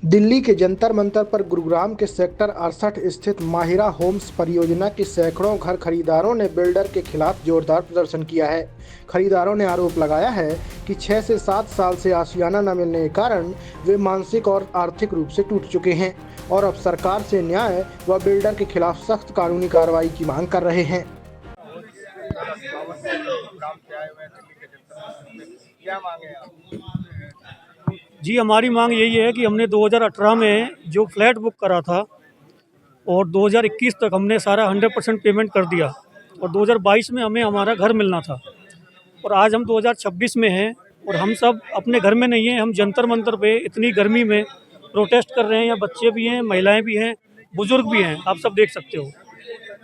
दिल्ली के जंतर मंतर पर गुरुग्राम के सेक्टर 68 स्थित माहिरा होम्स परियोजना के सैकड़ों घर खरीदारों ने बिल्डर के खिलाफ जोरदार प्रदर्शन किया है। खरीदारों ने आरोप लगाया है कि 6 से 7 साल से आशियाना न मिलने के कारण वे मानसिक और आर्थिक रूप से टूट चुके हैं और अब सरकार से न्याय व बिल्डर के खिलाफ सख्त कानूनी कार्रवाई की मांग कर रहे हैं। जी, हमारी मांग यही है कि हमने 2018 में जो फ्लैट बुक करा था और 2021 तक हमने सारा 100% पेमेंट कर दिया और 2022 में हमें हमारा घर मिलना था और आज हम 2026 में हैं और हम सब अपने घर में नहीं हैं। हम जंतर मंतर पे इतनी गर्मी में प्रोटेस्ट कर रहे हैं। यहाँ बच्चे भी हैं, महिलाएं भी हैं, बुजुर्ग भी हैं, आप सब देख सकते हो।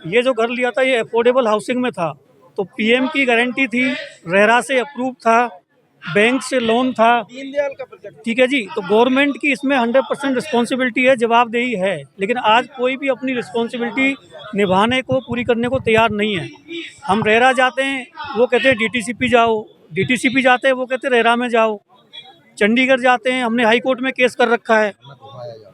ये जो घर लिया था ये अफोर्डेबल हाउसिंग में था, तो पीएम की गारंटी थी, रेरा से अप्रूव था, बैंक से लोन था, दीनदयाल का प्रोजेक्ट, ठीक है जी। तो गवर्नमेंट की इसमें 100% रिस्पॉन्सिबिलिटी है, जवाबदेही है, लेकिन आज कोई भी अपनी रिस्पॉन्सिबिलिटी निभाने को, पूरी करने को तैयार नहीं है। हम रेरा जाते हैं, वो कहते हैं डीटीसीपी जाओ, डीटीसीपी जाते हैं, वो कहते हैं रेरा में जाओ। चंडीगढ़ जाते हैं, हमने हाई कोर्ट में केस कर रखा है,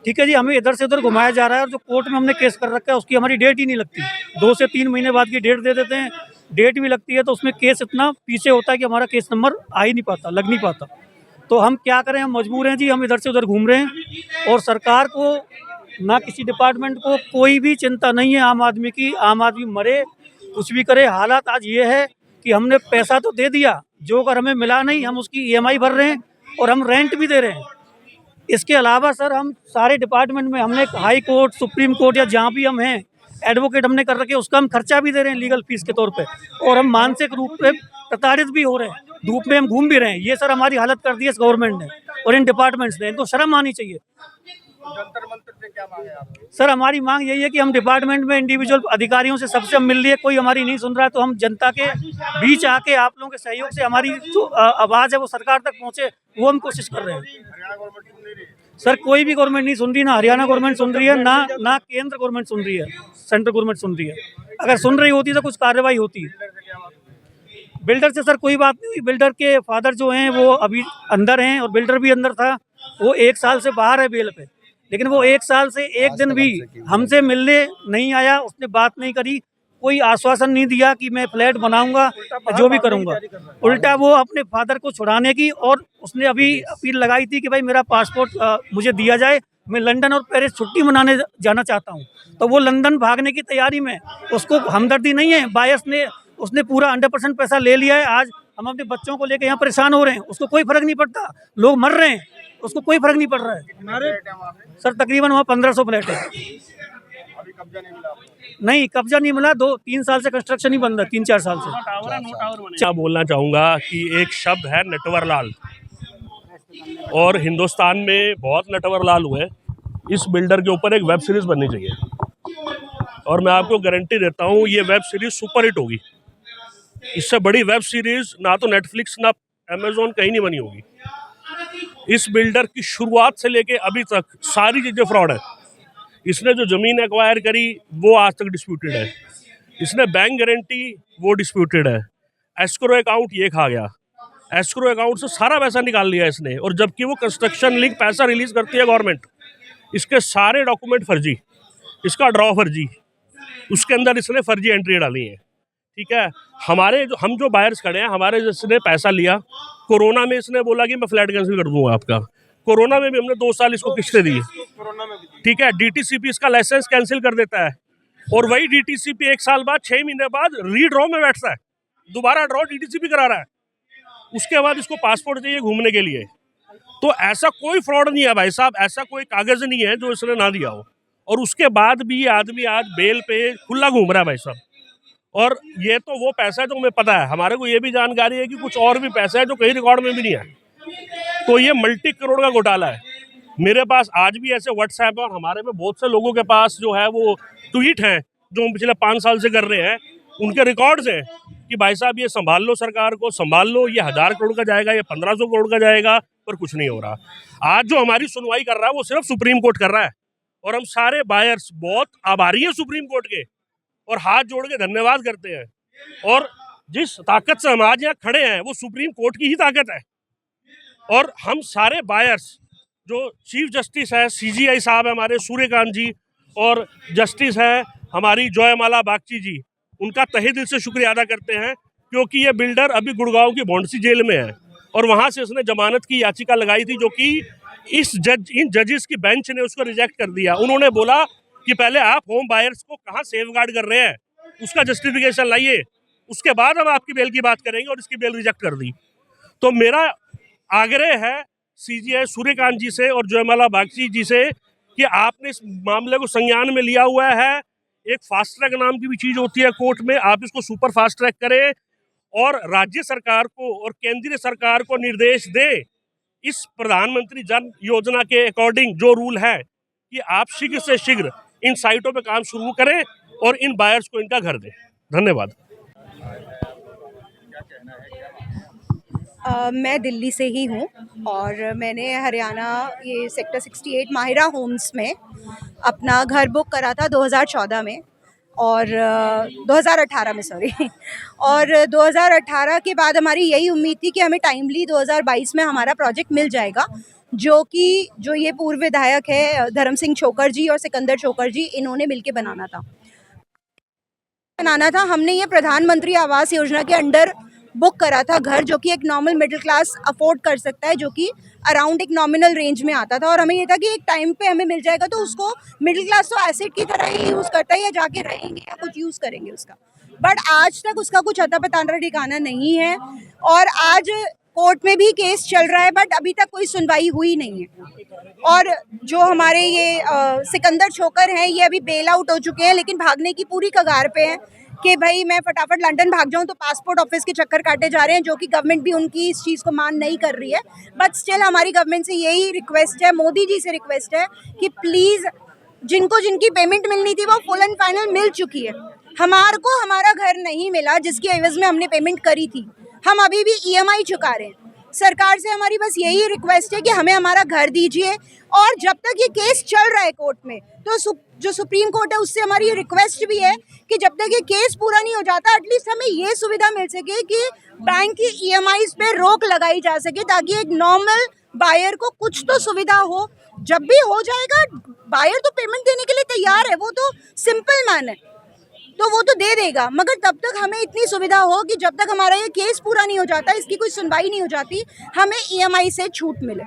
ठीक है जी। हमें इधर से उधर घुमाया जा रहा है और जो कोर्ट में हमने केस कर रखा है उसकी हमारी डेट ही नहीं लगती। 2 से 3 महीने बाद की डेट दे देते हैं, डेट भी लगती है तो उसमें केस इतना पीछे होता है कि हमारा केस नंबर आ ही नहीं पाता, लग नहीं पाता। तो हम क्या करें, हम मजबूर हैं जी। हम इधर से उधर घूम रहे हैं और सरकार को, ना किसी डिपार्टमेंट को कोई भी चिंता नहीं है आम आदमी की। आम आदमी मरे, कुछ भी करे। हालात आज ये है कि हमने पैसा तो दे दिया, जो अगर हमें मिला नहीं, हम उसकी ईएमआई भर रहे हैं और हम रेंट भी दे रहे हैं। इसके अलावा सर, हम सारे डिपार्टमेंट में हमने हाई कोर्ट, सुप्रीम कोर्ट या जहाँ भी हम हैं, एडवोकेट हमने कर रखे, उसका हम खर्चा भी दे रहे हैं लीगल फीस के तौर पे, और हम मानसिक रूप से प्रताड़ित भी हो रहे हैं। धूप में हम घूम भी रहे हैं। ये सर हमारी हालत कर दी है इस गवर्नमेंट ने और इन डिपार्टमेंट्स ने। इनको शर्म आनी चाहिए। जंतर मंतर से क्या मांगे आप? सर हमारी मांग यही है कि हम डिपार्टमेंट में इंडिविजुअल अधिकारियों से सबसे हम मिल लिए, कोई हमारी नहीं सुन रहा है, तो हम जनता के बीच आके आप लोगों के सहयोग से हमारी जो आवाज़ है वो सरकार तक पहुँचे, वो हम कोशिश कर रहे हैं। हरियाणा गवर्नमेंट सुन नहीं रही? सर कोई भी गवर्नमेंट नहीं सुन रही, ना हरियाणा गवर्नमेंट सुन रही है, ना केंद्र गवर्नमेंट सुन रही है, सेंट्रल गवर्नमेंट सुन रही है। अगर सुन रही होती तो कुछ कार्रवाई होती। बिल्डर से सर कोई बात नहीं हुई। बिल्डर के फादर जो हैं वो अभी अंदर हैं और बिल्डर भी अंदर था। वो 1 साल से बाहर है बेल पे, लेकिन वो 1 साल से एक दिन भी हमसे मिलने नहीं आया, उसने बात नहीं करी, कोई आश्वासन नहीं दिया कि मैं फ्लैट बनाऊंगा, जो भी करूंगा। उल्टा वो अपने फादर को छुड़ाने की, और उसने अभी अपील लगाई थी कि भाई मेरा पासपोर्ट मुझे दिया जाए, मैं लंदन और पेरिस छुट्टी मनाने जाना चाहता हूँ। तो वो लंदन भागने की तैयारी में, उसको हमदर्दी नहीं है, बायस ने, उसने पूरा 100% पैसा ले लिया है। आज हम अपने बच्चों को लेकर यहाँ परेशान हो रहे हैं, उसको कोई फर्क नहीं पड़ता। लोग मर रहे हैं, उसको कोई फर्क नहीं पड़ रहा है। सर तकरीबन वहाँ 1500 फ्लैट है। अभी कब्जा नहीं मिला आपको? नहीं, कब्जा नहीं मिला। 2-3 साल से कंस्ट्रक्शन ही बंद है, 3-4 साल से। क्या बोलना चाहूँगा कि एक शब्द है नटवरलाल, और हिंदुस्तान में बहुत नटवरलाल हुए। इस बिल्डर के ऊपर एक वेब सीरीज़ बननी चाहिए और मैं आपको गारंटी देता हूँ ये वेब सीरीज़ सुपर हिट होगी। इससे बड़ी वेब सीरीज़ ना तो नेटफ्लिक्स ना अमेज़ॉन कहीं नहीं बनी होगी। इस बिल्डर की शुरुआत से लेके अभी तक सारी चीज़ें फ्रॉड है। इसने जो ज़मीन एक्वायर करी वो आज तक डिस्प्यूटेड है। इसने बैंक गारंटी वो डिस्प्यूटेड है। एस्क्रो अकाउंट ये खा गया। एस्क्रो अकाउंट से सारा पैसा निकाल लिया इसने, और जबकि वो कंस्ट्रक्शन लिंक पैसा रिलीज़ करती है गवर्नमेंट। इसके सारे डॉक्यूमेंट फर्जी, इसका ड्रॉ फर्जी, उसके अंदर इसने फर्जी एंट्री डाली है, ठीक है। हम जो बायर्स खड़े हैं, हमारे जिसने पैसा लिया, कोरोना में इसने बोला कि मैं फ्लैट कैंसिल कर दूंगा आपका। कोरोना में भी हमने 2 साल इसको किस्तें दी, ठीक है। डीटीसीपी इसका लाइसेंस कैंसिल कर देता है, और वही डीटीसीपी 1 साल बाद, 6 महीने बाद रीड्रॉ में बैठता है, दोबारा ड्रॉ डीटीसीपी करा रहा है। उसके बाद इसको पासपोर्ट चाहिए घूमने के लिए। तो ऐसा कोई फ्रॉड नहीं है भाई साहब, ऐसा कोई कागज़ नहीं है जो इसने ना दिया हो, और उसके बाद भी ये आदमी आज बेल पे खुला घूम रहा है भाई साहब। और ये तो वो पैसा है जो हमें पता है, हमारे को ये भी जानकारी है कि कुछ और भी पैसा है जो कहीं रिकॉर्ड में भी नहीं है। तो ये मल्टी करोड़ का घोटाला है। मेरे पास आज भी ऐसे व्हाट्सएप है, और हमारे में बहुत से लोगों के पास जो है वो ट्वीट हैं जो हम पिछले 5 साल से कर रहे हैं, उनके रिकॉर्ड्स हैं कि भाई साहब ये संभाल लो, सरकार को संभाल लो, ये 1000 करोड़ का जाएगा, ये 1500 करोड़ का जाएगा, पर कुछ नहीं हो रहा। आज जो हमारी सुनवाई कर रहा है वो सिर्फ सुप्रीम कोर्ट कर रहा है, और हम सारे बायर्स बहुत आभारी हैं सुप्रीम कोर्ट के, और हाथ जोड़ के धन्यवाद करते हैं। और जिस ताकत से हम आज यहाँ खड़े हैं वो सुप्रीम कोर्ट की ही ताकत है। और हम सारे बायर्स जो चीफ जस्टिस है सीजीआई साहब है हमारे सूर्यकांत जी, और जस्टिस है हमारी जयमाला बागची जी, उनका तहे दिल से शुक्रिया अदा करते हैं, क्योंकि ये बिल्डर अभी गुड़गांव की भौंडसी जेल में है और वहां से उसने जमानत की याचिका लगाई थी, जो कि इन जजेस की बेंच ने उसको रिजेक्ट कर दिया। उन्होंने बोला कि पहले आप होम बायर्स को कहाँ सेफगार्ड कर रहे हैं, उसका जस्टिफिकेशन लाइए, उसके बाद हम आपकी बेल की बात करेंगे, और इसकी बेल रिजेक्ट कर दी। तो मेरा आग्रह है सीजीआई सूर्यकांत जी से और जयमाला बागची जी से कि आपने इस मामले को संज्ञान में लिया हुआ है। एक फास्ट ट्रैक नाम की भी चीज होती है कोर्ट में, आप इसको सुपर फास्ट ट्रैक करें और राज्य सरकार को और केंद्रीय सरकार को निर्देश दें इस प्रधानमंत्री जन योजना के अकॉर्डिंग जो रूल है कि आप शीघ्र से शीघ्र इन साइटों पे काम शुरू करें और इन बायर्स को इनका घर दें। धन्यवाद। मैं दिल्ली से ही हूँ और मैंने हरियाणा ये सेक्टर 68 माहिरा होम्स में अपना घर बुक करा था 2014 में और 2018 में सॉरी और 2018 के बाद हमारी यही उम्मीद थी कि हमें टाइमली 2022 में हमारा प्रोजेक्ट मिल जाएगा, जो ये पूर्व विधायक है धर्म सिंह छोकर जी और सिकंदर छोकर जी, इन्होंने मिलके बनाना था। हमने ये प्रधानमंत्री आवास योजना के अंडर बुक करा था घर, जो कि एक नॉर्मल मिडिल क्लास अफोर्ड कर सकता है, जो कि अराउंड एक नॉमिनल रेंज में आता था, और हमें ये था कि एक टाइम पे हमें मिल जाएगा तो उसको मिडिल क्लास तो एसेट की तरह ही यूज़ करता है, या जाके रहेंगे या कुछ यूज़ करेंगे उसका। बट आज तक उसका कुछ अता पता ठिकाना नहीं है और आज कोर्ट में भी केस चल रहा है, बट अभी तक कोई सुनवाई हुई नहीं है। और जो हमारे ये सिकंदर छोकर हैं, ये अभी बेल आउट हो चुके हैं, लेकिन भागने की पूरी कगार पे हैं कि भाई मैं फटाफट लंदन भाग जाऊं, तो पासपोर्ट ऑफिस के चक्कर काटे जा रहे हैं, जो कि गवर्नमेंट भी उनकी इस चीज़ को मान नहीं कर रही है। बट स्टिल हमारी गवर्नमेंट से यही रिक्वेस्ट है, मोदी जी से रिक्वेस्ट है कि प्लीज़ जिनकी पेमेंट मिलनी थी वो फुल एंड फाइनल मिल चुकी है। हमारे को हमारा घर नहीं मिला जिसकी एवज में हमने पेमेंट करी थी, हम अभी भी EMI चुका रहे हैं। सरकार से हमारी बस यही रिक्वेस्ट है कि हमें हमारा घर दीजिए, और जब तक ये केस चल रहा है कोर्ट में, तो जो सुप्रीम कोर्ट है उससे हमारी ये रिक्वेस्ट भी है कि जब तक ये केस पूरा नहीं हो जाता, एटलीस्ट हमें ये सुविधा मिल सके कि बैंक की EMIs पे रोक लगाई जा सके, ताकि एक नॉर्मल बायर को कुछ तो सुविधा हो। जब भी हो जाएगा, बायर तो पेमेंट देने के लिए तैयार है, वो तो सिंपल मैन है, तो वो तो दे देगा, मगर तब तक हमें इतनी सुविधा हो कि जब तक हमारा ये केस पूरा नहीं हो जाता, इसकी कोई सुनवाई नहीं हो जाती, हमें EMI से छूट मिले।